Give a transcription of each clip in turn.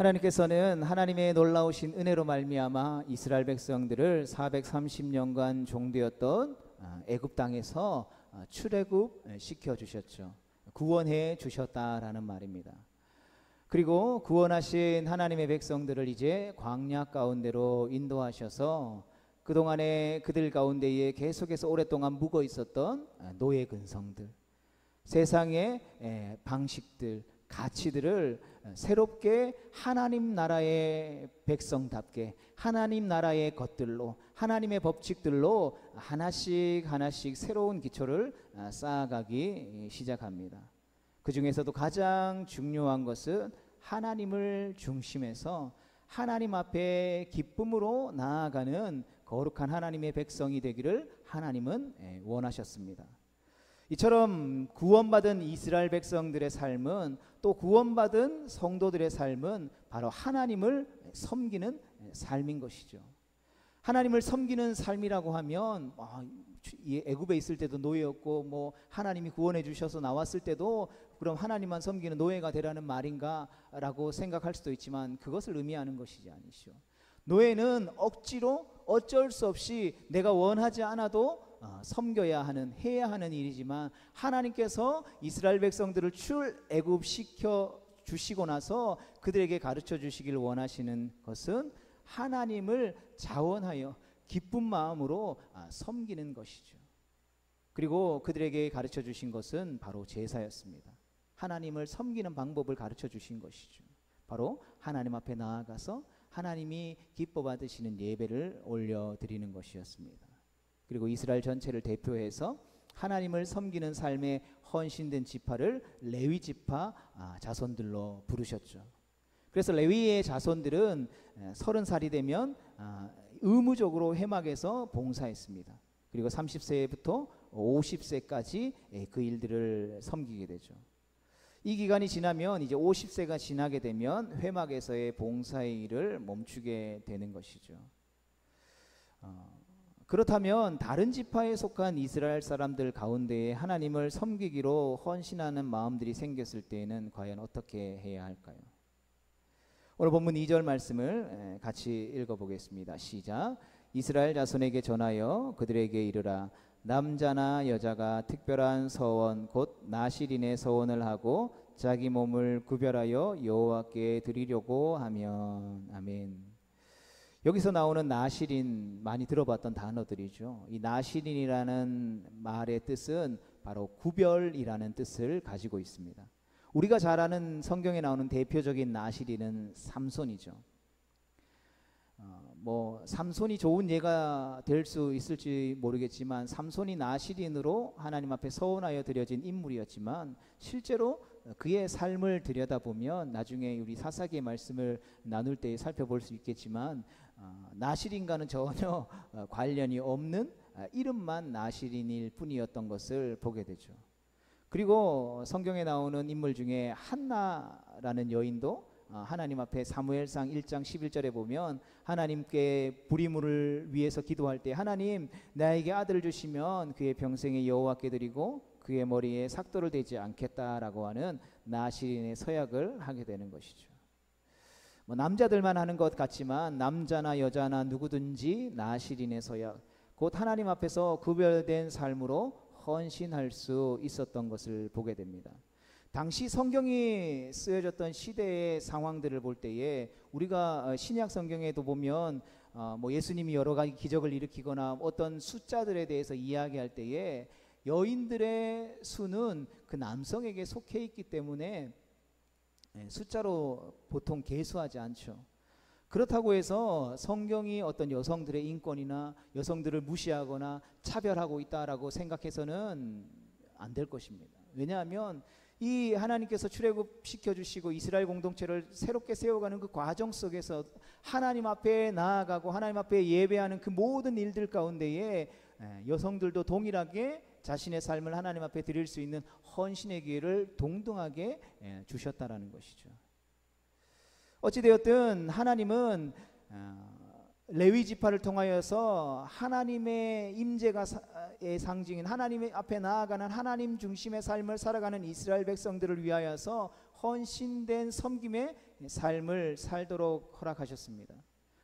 하나님께서는 하나님의 놀라우신 은혜로 말미암아 이스라엘 백성들을 430년간 종되었던 애굽 땅에서 출애굽 시켜 주셨죠. 구원해 주셨다라는 말입니다. 그리고 구원하신 하나님의 백성들을 이제 광야 가운데로 인도하셔서 그동안에 그들 가운데에 계속해서 오랫동안 묵어 있었던 노예 근성들, 세상의 방식들, 가치들을 새롭게 하나님 나라의 백성답게 하나님 나라의 것들로, 하나님의 법칙들로 하나씩 하나씩 새로운 기초를 쌓아가기 시작합니다. 그 중에서도 가장 중요한 것은 하나님을 중심에서 하나님 앞에 기쁨으로 나아가는 거룩한 하나님의 백성이 되기를 하나님은 원하셨습니다. 이처럼 구원받은 이스라엘 백성들의 삶은, 또 구원받은 성도들의 삶은 바로 하나님을 섬기는 삶인 것이죠. 하나님을 섬기는 삶이라고 하면 애굽에 있을 때도 노예였고 하나님이 구원해 주셔서 나왔을 때도 그럼 하나님만 섬기는 노예가 되라는 말인가 라고 생각할 수도 있지만, 그것을 의미하는 것이지 아니시오. 노예는 억지로 어쩔 수 없이 내가 원하지 않아도 섬겨야 하는, 해야 하는 일이지만, 하나님께서 이스라엘 백성들을 출애굽시켜 주시고 나서 그들에게 가르쳐 주시길 원하시는 것은 하나님을 자원하여 기쁜 마음으로 섬기는 것이죠. 그리고 그들에게 가르쳐 주신 것은 바로 제사였습니다. 하나님을 섬기는 방법을 가르쳐 주신 것이죠. 바로 하나님 앞에 나아가서 하나님이 기뻐 받으시는 예배를 올려드리는 것이었습니다. 그리고 이스라엘 전체를 대표해서 하나님을 섬기는 삶에 헌신된 지파를 레위 지파 자손들로 부르셨죠. 그래서 레위의 자손들은 30살이 되면 의무적으로 회막에서 봉사했습니다. 그리고 30세부터 50세까지 그 일들을 섬기게 되죠. 이 기간이 지나면 이제 50세가 지나게 되면 회막에서의 봉사의 일을 멈추게 되는 것이죠. 그렇다면 다른 지파에 속한 이스라엘 사람들 가운데에 하나님을 섬기기로 헌신하는 마음들이 생겼을 때에는 과연 어떻게 해야 할까요? 오늘 본문 2절 말씀을 같이 읽어보겠습니다. 시작. 이스라엘 자손에게 전하여 그들에게 이르라. 남자나 여자가 특별한 서원 곧 나실인의 서원을 하고 자기 몸을 구별하여 여호와께 드리려고 하면. 아멘. 여기서 나오는 나실인, 많이 들어봤던 단어들이죠. 이 나실인이라는 말의 뜻은 바로 구별이라는 뜻을 가지고 있습니다. 우리가 잘 아는 성경에 나오는 대표적인 나실인은 삼손이죠. 삼손이 좋은 예가 될 수 있을지 모르겠지만, 삼손이 나실인으로 하나님 앞에 서원하여 드려진 인물이었지만, 실제로 그의 삶을 들여다보면 나중에 우리 사사기의 말씀을 나눌 때 살펴볼 수 있겠지만, 나실인과는 전혀 관련이 없는 이름만 나실인일 뿐이었던 것을 보게 되죠. 그리고 성경에 나오는 인물 중에 한나라는 여인도 하나님 앞에 사무엘상 1장 11절에 보면 하나님께 불임을 위해서 기도할 때, 하나님 나에게 아들을 주시면 그의 평생에 여호와께 드리고 그의 머리에 삭도를 대지 않겠다라고 하는 나실인의 서약을 하게 되는 것이죠. 남자들만 하는 것 같지만 남자나 여자나 누구든지 나실인의 서약, 곧 하나님 앞에서 구별된 삶으로 헌신할 수 있었던 것을 보게 됩니다. 당시 성경이 쓰여졌던 시대의 상황들을 볼 때에 우리가 신약 성경에도 보면 예수님이 여러 가지 기적을 일으키거나 어떤 숫자들에 대해서 이야기할 때에 여인들의 수는 그 남성에게 속해 있기 때문에 숫자로 보통 계수하지 않죠. 그렇다고 해서 성경이 어떤 여성들의 인권이나 여성들을 무시하거나 차별하고 있다라고 생각해서는 안 될 것입니다. 왜냐하면 이 하나님께서 출애굽 시켜주시고 이스라엘 공동체를 새롭게 세워가는 그 과정 속에서 하나님 앞에 나아가고 하나님 앞에 예배하는 그 모든 일들 가운데에 여성들도 동일하게 자신의 삶을 하나님 앞에 드릴 수 있는 헌신의 기회를 동등하게 주셨다라는 것이죠. 어찌되었든 하나님은 레위 지파를 통하여서 하나님의 임재가의 상징인 하나님의 앞에 나아가는 하나님 중심의 삶을 살아가는 이스라엘 백성들을 위하여서 헌신된 섬김의 삶을 살도록 허락하셨습니다.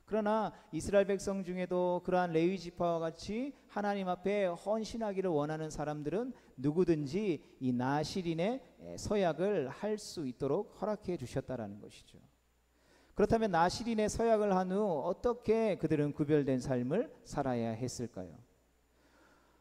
그러나 이스라엘 백성 중에도 그러한 레위 지파와 같이 하나님 앞에 헌신하기를 원하는 사람들은 누구든지 이 나실인의 서약을 할 수 있도록 허락해 주셨다라는 것이죠. 그렇다면 나실인의 서약을 한 후 어떻게 그들은 구별된 삶을 살아야 했을까요?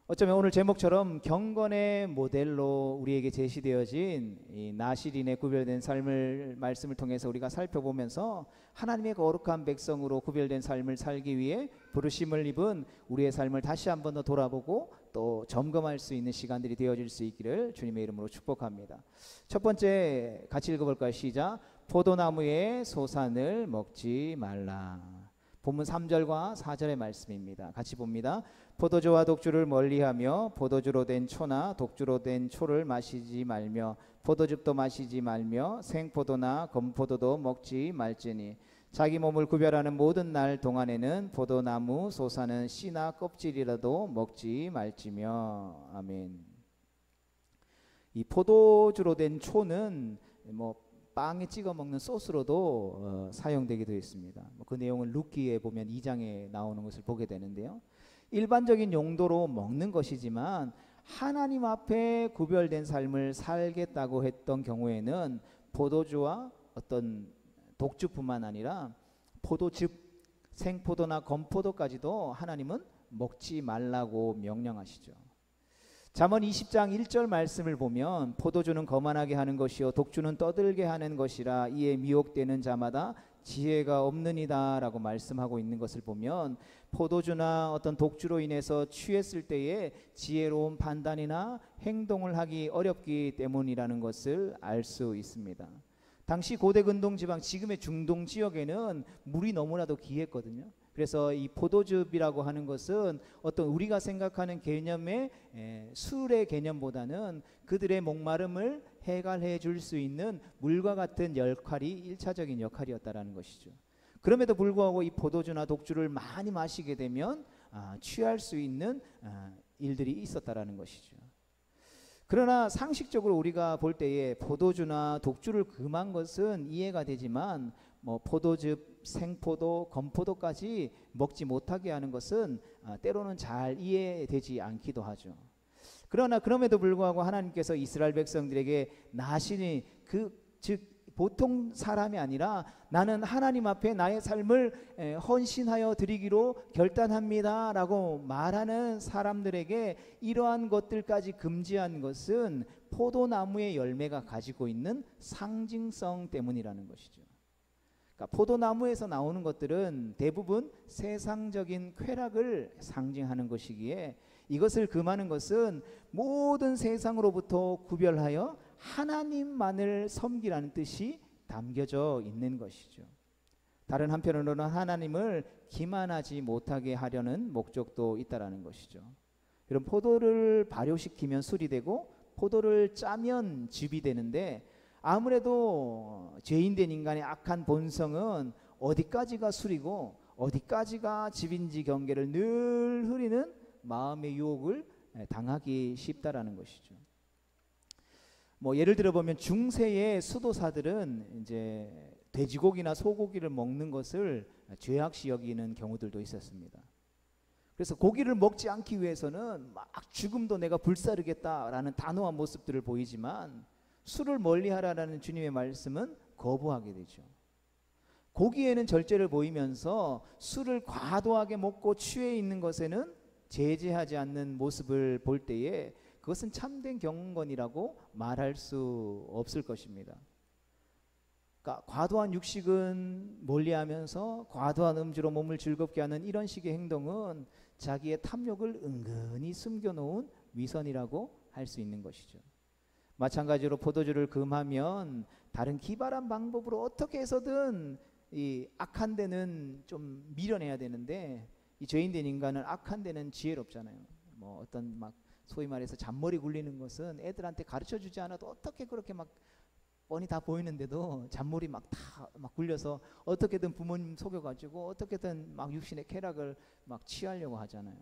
어쩌면 오늘 제목처럼 경건의 모델로 우리에게 제시되어진 이 나실인의 구별된 삶을 말씀을 통해서 우리가 살펴보면서 하나님의 거룩한 백성으로 구별된 삶을 살기 위해 부르심을 입은 우리의 삶을 다시 한번 더 돌아보고 또 점검할 수 있는 시간들이 되어질 수 있기를 주님의 이름으로 축복합니다. 첫 번째 같이 읽어볼까요? 시작. 포도나무의 소산을 먹지 말라. 본문 3절과 4절의 말씀입니다. 같이 봅니다. 포도주와 독주를 멀리하며 포도주로 된 초나 독주로 된 초를 마시지 말며 포도즙도 마시지 말며 생포도나 검포도도 먹지 말지니 자기 몸을 구별하는 모든 날 동안에는 포도나무 소사는 씨나 껍질이라도 먹지 말지며. 아멘. 이 포도주로 된 초는 빵에 찍어 먹는 소스로도 사용되게 되어 있습니다. 그 내용은 룻기에 보면 2장에 나오는 것을 보게 되는데요. 일반적인 용도로 먹는 것이지만 하나님 앞에 구별된 삶을 살겠다고 했던 경우에는 포도주와 어떤 독주뿐만 아니라 포도즙, 생포도나 검포도까지도 하나님은 먹지 말라고 명령하시죠. 잠언 20장 1절 말씀을 보면 포도주는 거만하게 하는 것이요 독주는 떠들게 하는 것이라 이에 미혹되는 자마다 지혜가 없느니라 라고 말씀하고 있는 것을 보면 포도주나 어떤 독주로 인해서 취했을 때에 지혜로운 판단이나 행동을 하기 어렵기 때문이라는 것을 알 수 있습니다. 당시 고대 근동 지방, 지금의 중동 지역에는 물이 너무나도 귀했거든요. 그래서 이 포도즙이라고 하는 것은 어떤 우리가 생각하는 개념의 술의 개념보다는 그들의 목마름을 해갈해 줄 수 있는 물과 같은 역할이 1차적인 역할이었다라는 것이죠. 그럼에도 불구하고 이 포도주나 독주를 많이 마시게 되면 취할 수 있는 일들이 있었다라는 것이죠. 그러나 상식적으로 우리가 볼 때에 포도주나 독주를 금한 것은 이해가 되지만 포도즙, 생포도, 검포도까지 먹지 못하게 하는 것은 때로는 잘 이해되지 않기도 하죠. 그러나 그럼에도 불구하고 하나님께서 이스라엘 백성들에게 나신이 즉 보통 사람이 아니라 나는 하나님 앞에 나의 삶을 헌신하여 드리기로 결단합니다 라고 말하는 사람들에게 이러한 것들까지 금지한 것은 포도나무의 열매가 가지고 있는 상징성 때문이라는 것이죠. 그러니까 포도나무에서 나오는 것들은 대부분 세상적인 쾌락을 상징하는 것이기에 이것을 금하는 것은 모든 세상으로부터 구별하여 하나님만을 섬기라는 뜻이 담겨져 있는 것이죠. 다른 한편으로는 하나님을 기만하지 못하게 하려는 목적도 있다라는 것이죠. 이런 포도를 발효시키면 술이 되고 포도를 짜면 즙이 되는데 아무래도 죄인된 인간의 악한 본성은 어디까지가 술이고 어디까지가 즙인지 경계를 늘 흐리는 마음의 유혹을 당하기 쉽다라는 것이죠. 예를 들어 보면 중세의 수도사들은 이제 돼지고기나 소고기를 먹는 것을 죄악시 여기는 경우들도 있었습니다. 그래서 고기를 먹지 않기 위해서는 막 죽음도 내가 불사르겠다라는 단호한 모습들을 보이지만 술을 멀리하라라는 주님의 말씀은 거부하게 되죠. 고기에는 절제를 보이면서 술을 과도하게 먹고 취해 있는 것에는 제재하지 않는 모습을 볼 때에 그것은 참된 경건이라고 말할 수 없을 것입니다. 그러니까 과도한 육식은 멀리하면서 과도한 음주로 몸을 즐겁게 하는 이런 식의 행동은 자기의 탐욕을 은근히 숨겨놓은 위선이라고 할 수 있는 것이죠. 마찬가지로 포도주를 금하면 다른 기발한 방법으로 어떻게 해서든 이 악한 데는 좀 밀어내야 되는데 이 죄인된 인간은 악한 데는 지혜롭잖아요. 어떤 막 소위 말해서 잔머리 굴리는 것은 애들한테 가르쳐주지 않아도 어떻게 그렇게 막 뻔히 다 보이는데도 잔머리 막 다 막 굴려서 어떻게든 부모님 속여가지고 어떻게든 막 육신의 쾌락을 막 취하려고 하잖아요.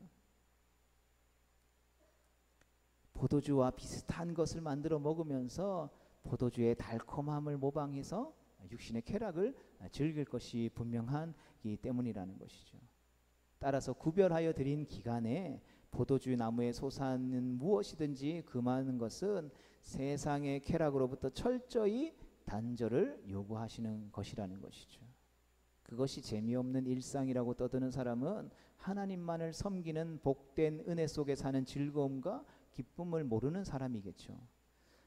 포도주와 비슷한 것을 만들어 먹으면서 포도주의 달콤함을 모방해서 육신의 쾌락을 즐길 것이 분명하기 때문이라는 것이죠. 따라서 구별하여 드린 기간에 포도주 나무에 솟아는 무엇이든지 금하는 것은 세상의 쾌락으로부터 철저히 단절을 요구하시는 것이라는 것이죠. 그것이 재미없는 일상이라고 떠드는 사람은 하나님만을 섬기는 복된 은혜 속에 사는 즐거움과 기쁨을 모르는 사람이겠죠.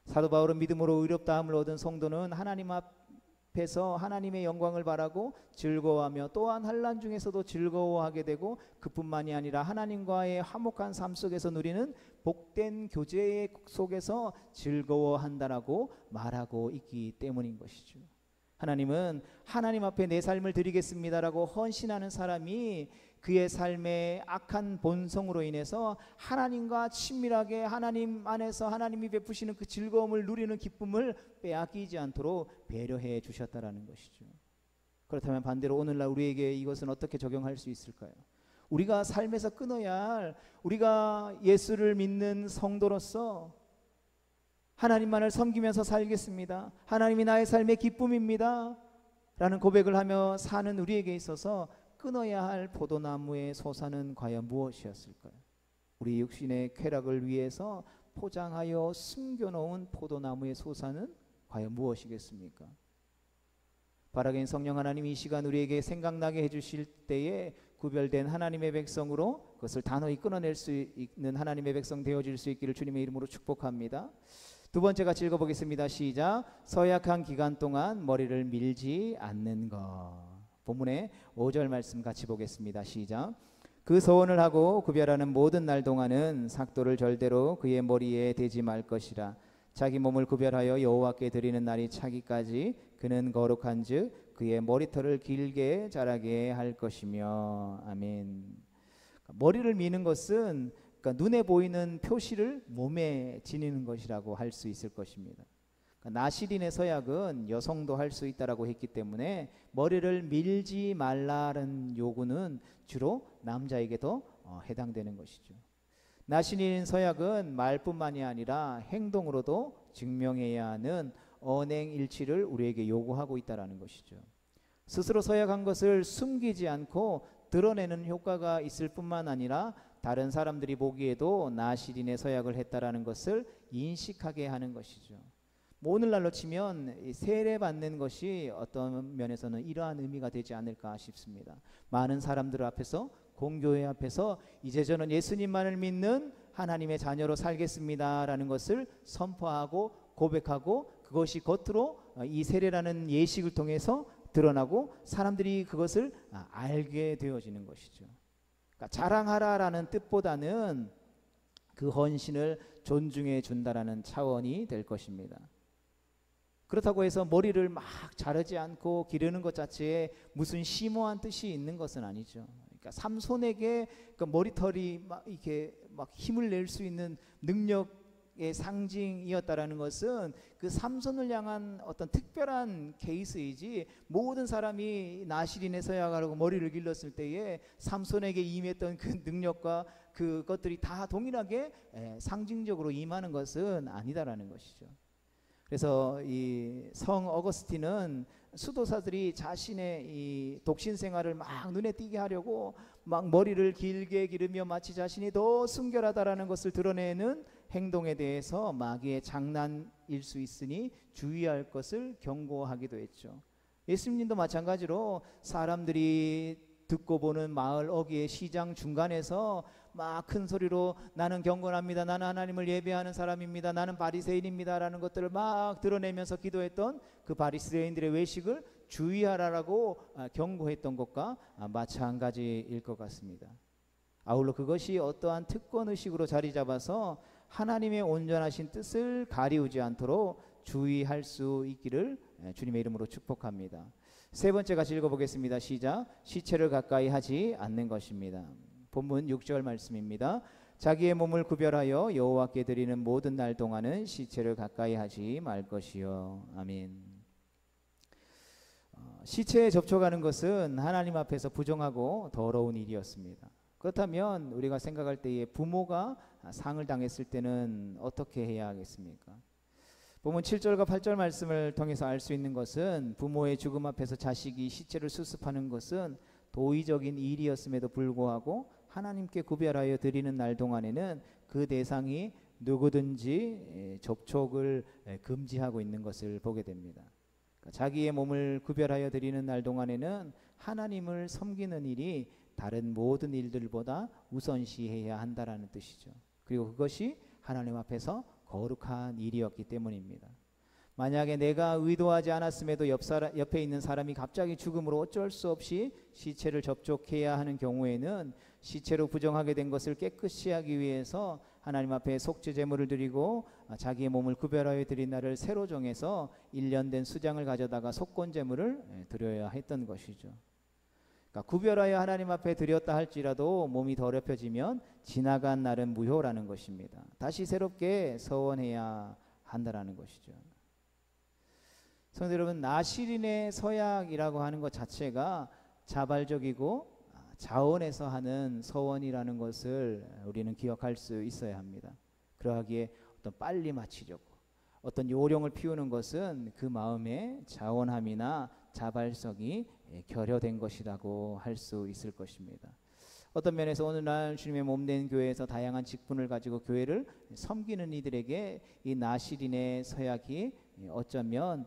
사도 바울은 믿음으로 의롭다함을 얻은 성도는 하나님 앞에서 하나님의 영광을 바라고 즐거워하며 또한 환난 중에서도 즐거워하게 되고 그뿐만이 아니라 하나님과의 화목한 삶 속에서 누리는 복된 교제 속에서 즐거워한다라고 말하고 있기 때문인 것이죠. 하나님은 하나님 앞에 내 삶을 드리겠습니다라고 헌신하는 사람이 그의 삶의 악한 본성으로 인해서 하나님과 친밀하게 하나님 안에서 하나님이 베푸시는 그 즐거움을 누리는 기쁨을 빼앗기지 않도록 배려해 주셨다라는 것이죠. 그렇다면 반대로 오늘날 우리에게 이것은 어떻게 적용할 수 있을까요? 우리가 삶에서 끊어야 할, 우리가 예수를 믿는 성도로서 하나님만을 섬기면서 살겠습니다, 하나님이 나의 삶의 기쁨입니다 라는 고백을 하며 사는 우리에게 있어서 끊어야 할 포도나무의 소사는 과연 무엇이었을까요? 우리 육신의 쾌락을 위해서 포장하여 숨겨놓은 포도나무의 소사는 과연 무엇이겠습니까? 바라긴 성령 하나님이 이 시간 우리에게 생각나게 해주실 때에 구별된 하나님의 백성으로 그것을 단호히 끊어낼 수 있는 하나님의 백성 되어질 수 있기를 주님의 이름으로 축복합니다. 두 번째 같이 읽어보겠습니다. 시작. 서약한 기간 동안 머리를 밀지 않는 것. 본문의 5절 말씀 같이 보겠습니다. 시작. 그 서원을 하고 구별하는 모든 날 동안은 삭도를 절대로 그의 머리에 대지 말 것이라. 자기 몸을 구별하여 여호와께 드리는 날이 차기까지 그는 거룩한즉 그의 머리털을 길게 자라게 할 것이며. 아멘. 머리를 미는 것은 눈에 보이는 표시를 몸에 지니는 것이라고 할 수 있을 것입니다. 나시린의 서약은 여성도 할 수 있다라고 했기 때문에 머리를 밀지 말라는 요구는 주로 남자에게도 해당되는 것이죠. 나시린 서약은 말뿐만이 아니라 행동으로도 증명해야 하는 언행일치를 우리에게 요구하고 있다라는 것이죠. 스스로 서약한 것을 숨기지 않고 드러내는 효과가 있을 뿐만 아니라 다른 사람들이 보기에도 나시린의 서약을 했다라는 것을 인식하게 하는 것이죠. 오늘날로 치면 세례받는 것이 어떤 면에서는 이러한 의미가 되지 않을까 싶습니다. 많은 사람들 앞에서, 공교회 앞에서 이제 저는 예수님만을 믿는 하나님의 자녀로 살겠습니다라는 것을 선포하고 고백하고 그것이 겉으로 이 세례라는 예식을 통해서 드러나고 사람들이 그것을 알게 되어지는 것이죠. 그러니까 자랑하라라는 뜻보다는 그 헌신을 존중해 준다라는 차원이 될 것입니다. 그렇다고 해서 머리를 막 자르지 않고 기르는 것 자체에 무슨 심오한 뜻이 있는 것은 아니죠. 그러니까 삼손에게 그 머리털이 막 이렇게 막 힘을 낼 수 있는 능력의 상징이었다라는 것은 그 삼손을 향한 어떤 특별한 케이스이지, 모든 사람이 나시린의 서약하라고 머리를 길렀을 때에 삼손에게 임했던 그 능력과 그것들이 다 동일하게 상징적으로 임하는 것은 아니다라는 것이죠. 그래서 이 성 어거스틴은 수도사들이 자신의 이 독신 생활을 막 눈에 띄게 하려고 막 머리를 길게 기르며 마치 자신이 더 순결하다라는 것을 드러내는 행동에 대해서 마귀의 장난일 수 있으니 주의할 것을 경고하기도 했죠. 예수님도 마찬가지로 사람들이 듣고 보는 마을 어귀의 시장 중간에서 막 큰 소리로 나는 경건합니다, 나는 하나님을 예배하는 사람입니다, 나는 바리새인입니다 라는 것들을 막 드러내면서 기도했던 그 바리새인들의 외식을 주의하라고 경고했던 것과 마찬가지일 것 같습니다. 아울러 그것이 어떠한 특권의식으로 자리 잡아서 하나님의 온전하신 뜻을 가리우지 않도록 주의할 수 있기를 주님의 이름으로 축복합니다. 세 번째 같이 읽어보겠습니다. 시작. 시체를 가까이 하지 않는 것입니다. 본문 6절 말씀입니다. 자기의 몸을 구별하여 여호와께 드리는 모든 날 동안은 시체를 가까이 하지 말 것이요. 아멘. 시체에 접촉하는 것은 하나님 앞에서 부정하고 더러운 일이었습니다. 그렇다면 우리가 생각할 때에 부모가 상을 당했을 때는 어떻게 해야 하겠습니까? 보면 7절과 8절 말씀을 통해서 알 수 있는 것은 부모의 죽음 앞에서 자식이 시체를 수습하는 것은 도의적인 일이었음에도 불구하고 하나님께 구별하여 드리는 날 동안에는 그 대상이 누구든지 접촉을 금지하고 있는 것을 보게 됩니다. 자기의 몸을 구별하여 드리는 날 동안에는 하나님을 섬기는 일이 다른 모든 일들보다 우선시해야 한다라는 뜻이죠. 그리고 그것이 하나님 앞에서 거룩한 일이었기 때문입니다. 만약에 내가 의도하지 않았음에도 옆에 있는 사람이 갑자기 죽음으로 어쩔 수 없이 시체를 접촉해야 하는 경우에는 시체로 부정하게 된 것을 깨끗이 하기 위해서 하나님 앞에 속죄 제물을 드리고 자기의 몸을 구별하여 드린 날을 새로 정해서 1년 된 수장을 가져다가 속건 제물을 드려야 했던 것이죠. 그러니까 구별하여 하나님 앞에 드렸다 할지라도 몸이 더럽혀지면 지나간 날은 무효라는 것입니다. 다시 새롭게 서원해야 한다라는 것이죠. 성도 여러분, 나시린의 서약이라고 하는 것 자체가 자발적이고 자원해서 하는 서원이라는 것을 우리는 기억할 수 있어야 합니다. 그러하기에 어떤 빨리 마치려고 어떤 요령을 피우는 것은 그 마음의 자원함이나 자발성이 결여된 것이라고 할 수 있을 것입니다. 어떤 면에서 오늘날 주님의 몸된 교회에서 다양한 직분을 가지고 교회를 섬기는 이들에게 이 나시린의 서약이 어쩌면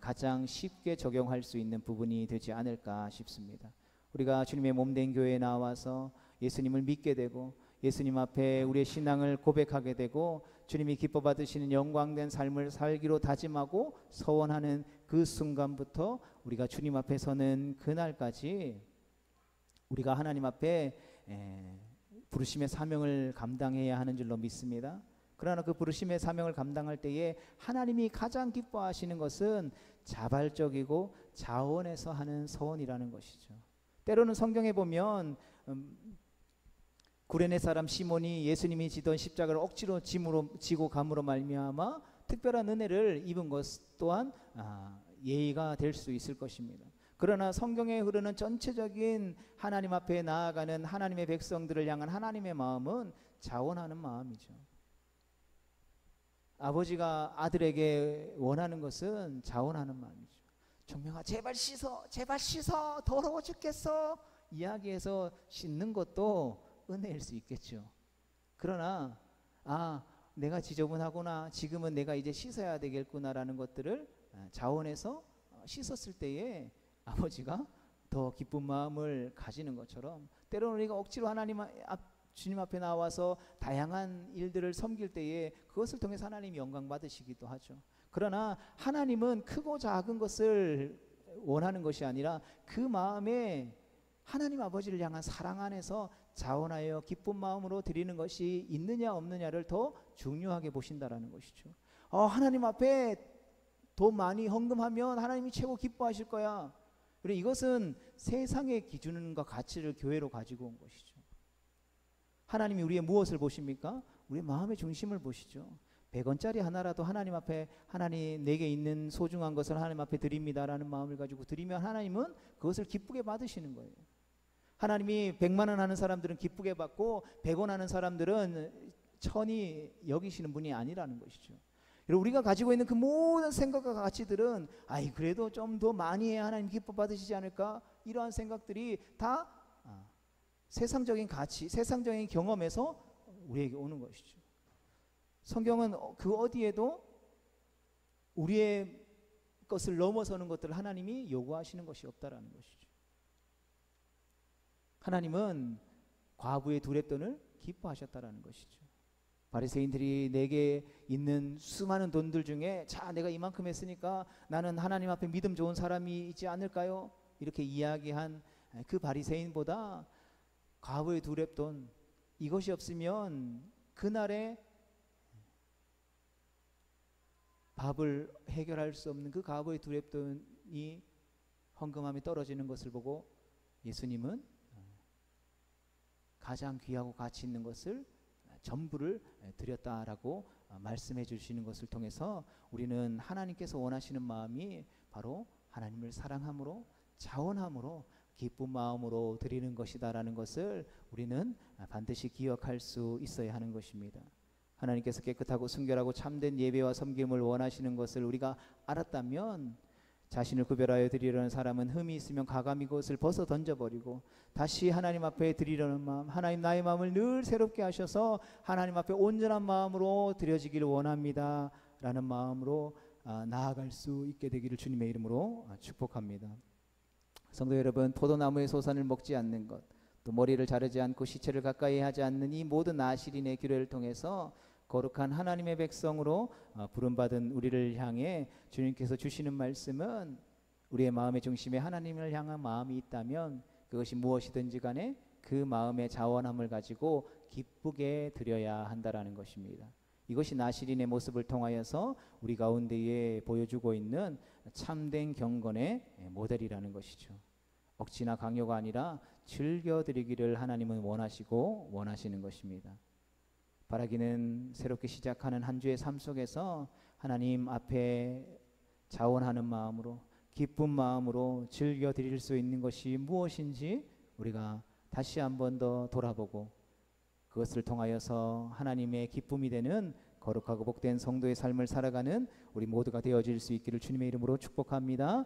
가장 쉽게 적용할 수 있는 부분이 되지 않을까 싶습니다. 우리가 주님의 몸된 교회에 나와서 예수님을 믿게 되고 예수님 앞에 우리의 신앙을 고백하게 되고 주님이 기뻐 받으시는 영광된 삶을 살기로 다짐하고 서원하는 그 순간부터 우리가 주님 앞에 서는 그날까지 우리가 하나님 앞에 부르심의 사명을 감당해야 하는 줄로 믿습니다. 그러나 그 부르심의 사명을 감당할 때에 하나님이 가장 기뻐하시는 것은 자발적이고 자원해서 하는 서원이라는 것이죠. 때로는 성경에 보면 구레네 사람 시몬이 예수님이 지던 십자가를 억지로 지고 감으로 말미암아 특별한 은혜를 입은 것 또한 예의가 될 수 있을 것입니다. 그러나 성경에 흐르는 전체적인 하나님 앞에 나아가는 하나님의 백성들을 향한 하나님의 마음은 자원하는 마음이죠. 아버지가 아들에게 원하는 것은 자원하는 마음이죠. 정명아, 제발 씻어, 더러워 죽겠어 이야기해서 씻는 것도 은혜일 수 있겠죠. 그러나 내가 지저분하구나, 지금은 내가 이제 씻어야 되겠구나라는 것들을 자원해서 씻었을 때에 아버지가 더 기쁜 마음을 가지는 것처럼 때로는 우리가 억지로 주님 앞에 나와서 다양한 일들을 섬길 때에 그것을 통해서 하나님이 영광 받으시기도 하죠. 그러나 하나님은 크고 작은 것을 원하는 것이 아니라 그 마음에 하나님 아버지를 향한 사랑 안에서 자원하여 기쁜 마음으로 드리는 것이 있느냐 없느냐를 더 중요하게 보신다라는 것이죠. 하나님 앞에 더 많이 헌금하면 하나님이 최고 기뻐하실 거야. 그리고 이것은 세상의 기준과 가치를 교회로 가지고 온 것이죠. 하나님이 우리의 무엇을 보십니까? 우리의 마음의 중심을 보시죠. 100원짜리 하나라도 하나님 앞에, 하나님 내게 있는 소중한 것을 하나님 앞에 드립니다라는 마음을 가지고 드리면 하나님은 그것을 기쁘게 받으시는 거예요. 하나님이 100만 원 하는 사람들은 기쁘게 받고 100원 하는 사람들은 천히 여기시는 분이 아니라는 것이죠. 우리가 가지고 있는 그 모든 생각과 가치들은 그래도 좀 더 많이 해야 하나님 기뻐 받으시지 않을까, 이러한 생각들이 다 세상적인 가치, 세상적인 경험에서 우리에게 오는 것이죠. 성경은 그 어디에도 우리의 것을 넘어서는 것들을 하나님이 요구하시는 것이 없다라는 것이죠. 하나님은 과부의 두렙돈을 기뻐하셨다라는 것이죠. 바리새인들이 내게 있는 수많은 돈들 중에 내가 이만큼 했으니까 나는 하나님 앞에 믿음 좋은 사람이 있지 않을까요? 이렇게 이야기한 그 바리새인보다 과부의 두렙돈, 이것이 없으면 그날에 밥을 해결할 수 없는 그 과부의 두렙돈이 헌금함이 떨어지는 것을 보고 예수님은 가장 귀하고 가치 있는 것을 전부를 드렸다라고 말씀해 주시는 것을 통해서 우리는 하나님께서 원하시는 마음이 바로 하나님을 사랑함으로 자원함으로 기쁜 마음으로 드리는 것이다라는 것을 우리는 반드시 기억할 수 있어야 하는 것입니다. 하나님께서 깨끗하고 순결하고 참된 예배와 섬김을 원하시는 것을 우리가 알았다면 자신을 구별하여 드리려는 사람은 흠이 있으면 가감히 그것을 벗어 던져버리고 다시 하나님 앞에 드리려는 마음, 하나님 나의 마음을 늘 새롭게 하셔서 하나님 앞에 온전한 마음으로 드려지기를 원합니다 라는 마음으로 나아갈 수 있게 되기를 주님의 이름으로 축복합니다. 성도 여러분, 포도나무의 소산을 먹지 않는 것, 또 머리를 자르지 않고 시체를 가까이 하지 않는 이 모든 나실인의 규례를 통해서 거룩한 하나님의 백성으로 부름받은 우리를 향해 주님께서 주시는 말씀은 우리의 마음의 중심에 하나님을 향한 마음이 있다면 그것이 무엇이든지 간에 그 마음의 자원함을 가지고 기쁘게 드려야 한다라는 것입니다. 이것이 나실인의 모습을 통하여서 우리 가운데에 보여주고 있는 참된 경건의 모델이라는 것이죠. 억지나 강요가 아니라 즐겨드리기를 하나님은 원하시고 원하시는 것입니다. 바라기는 새롭게 시작하는 한 주의 삶 속에서 하나님 앞에 자원하는 마음으로 기쁜 마음으로 즐겨드릴 수 있는 것이 무엇인지 우리가 다시 한 번 더 돌아보고 그것을 통하여서 하나님의 기쁨이 되는 거룩하고 복된 성도의 삶을 살아가는 우리 모두가 되어질 수 있기를 주님의 이름으로 축복합니다.